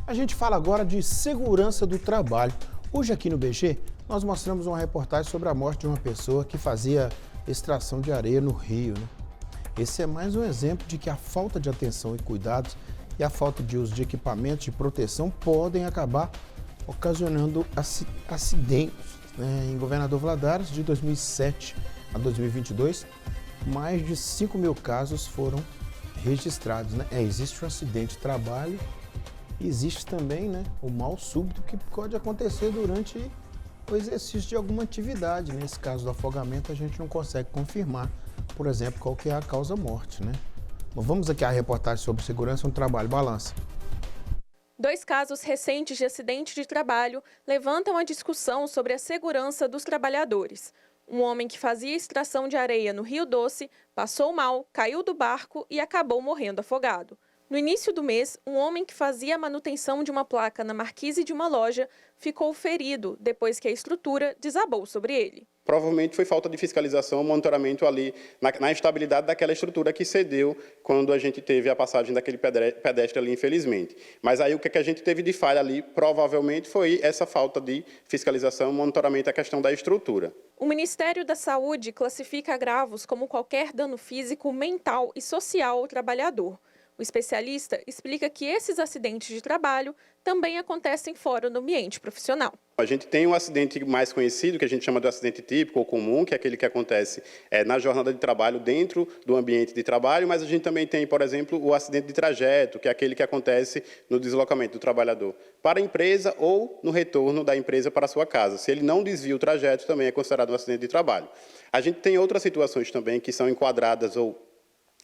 A gente fala agora de segurança do trabalho. Hoje aqui no BG, nós mostramos uma reportagem sobre a morte de uma pessoa que fazia extração de areia no rio, né? Esse é mais um exemplo de que a falta de atenção e cuidados e a falta de uso de equipamentos de proteção podem acabar ocasionando acidentes, né? Em Governador Valadares, de 2007 a 2022, mais de 5 mil casos foram registrados, né? Existe um acidente de trabalho. Existe também, né, o mal súbito que pode acontecer durante o exercício de alguma atividade. Nesse caso do afogamento, a gente não consegue confirmar, por exemplo, qual que é a causa-morte, né? Bom, vamos aqui à reportagem sobre segurança no trabalho. Balança. 2 casos recentes de acidente de trabalho levantam a discussão sobre a segurança dos trabalhadores. Um homem que fazia extração de areia no Rio Doce passou mal, caiu do barco e acabou morrendo afogado. No início do mês, um homem que fazia a manutenção de uma placa na marquise de uma loja ficou ferido depois que a estrutura desabou sobre ele. Provavelmente foi falta de fiscalização, monitoramento ali na estabilidade daquela estrutura que cedeu quando a gente teve a passagem daquele pedestre ali, infelizmente. Mas aí o que a gente teve de falha ali, provavelmente, foi essa falta de fiscalização, monitoramento da questão da estrutura. O Ministério da Saúde classifica agravos como qualquer dano físico, mental e social ao trabalhador. O especialista explica que esses acidentes de trabalho também acontecem fora do ambiente profissional. A gente tem um acidente mais conhecido, que a gente chama de acidente típico ou comum, que é aquele que acontece na jornada de trabalho dentro do ambiente de trabalho, mas a gente também tem, por exemplo, o acidente de trajeto, que é aquele que acontece no deslocamento do trabalhador para a empresa ou no retorno da empresa para a sua casa. Se ele não desvia o trajeto, também é considerado um acidente de trabalho. A gente tem outras situações também que são enquadradas ou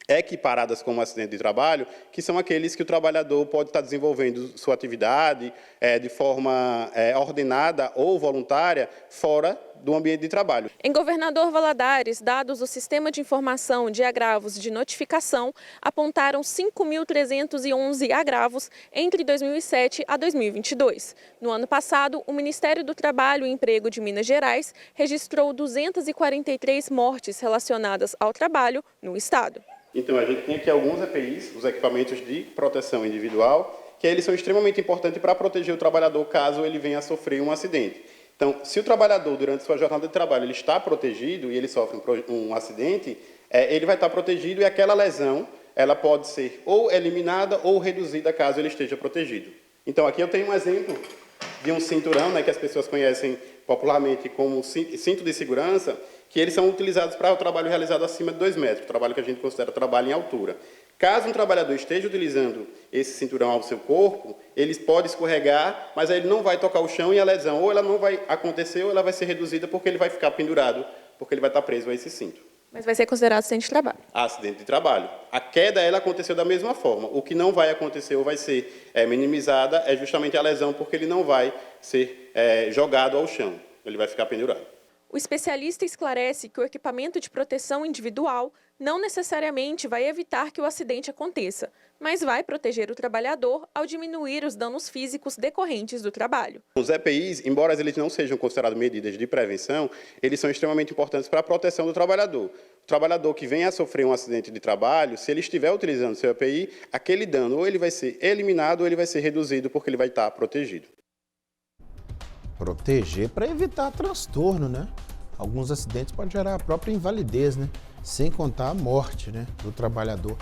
equiparadas como acidente de trabalho, que são aqueles que o trabalhador pode estar desenvolvendo sua atividade de forma ordenada ou voluntária fora do ambiente de trabalho. Em Governador Valadares, dados do Sistema de Informação de Agravos de Notificação apontaram 5.311 agravos entre 2007 a 2022. No ano passado, o Ministério do Trabalho e Emprego de Minas Gerais registrou 243 mortes relacionadas ao trabalho no estado. Então, a gente tem aqui alguns EPIs, os equipamentos de proteção individual, que eles são extremamente importantes para proteger o trabalhador caso ele venha a sofrer um acidente. Então, se o trabalhador, durante sua jornada de trabalho, ele está protegido e ele sofre um acidente, ele vai estar protegido e aquela lesão ela pode ser ou eliminada ou reduzida caso ele esteja protegido. Então, aqui eu tenho um exemplo de um cinturão, né, que as pessoas conhecem popularmente como cinto de segurança, que eles são utilizados para o trabalho realizado acima de 2 metros, o trabalho que a gente considera trabalho em altura. Caso um trabalhador esteja utilizando esse cinturão ao seu corpo, ele pode escorregar, mas aí ele não vai tocar o chão e a lesão ou ela não vai acontecer ou ela vai ser reduzida porque ele vai ficar pendurado, porque ele vai estar preso a esse cinto. Mas vai ser considerado acidente de trabalho. Acidente de trabalho. A queda, ela aconteceu da mesma forma. O que não vai acontecer ou vai ser minimizada é justamente a lesão, porque ele não vai ser jogado ao chão. Ele vai ficar pendurado. O especialista esclarece que o equipamento de proteção individual não necessariamente vai evitar que o acidente aconteça, mas vai proteger o trabalhador ao diminuir os danos físicos decorrentes do trabalho. Os EPIs, embora eles não sejam considerados medidas de prevenção, eles são extremamente importantes para a proteção do trabalhador. O trabalhador que venha a sofrer um acidente de trabalho, se ele estiver utilizando seu EPI, aquele dano ou ele vai ser eliminado ou ele vai ser reduzido porque ele vai estar protegido. Proteger para evitar transtorno, né? Alguns acidentes podem gerar a própria invalidez, né? Sem contar a morte, né, do trabalhador.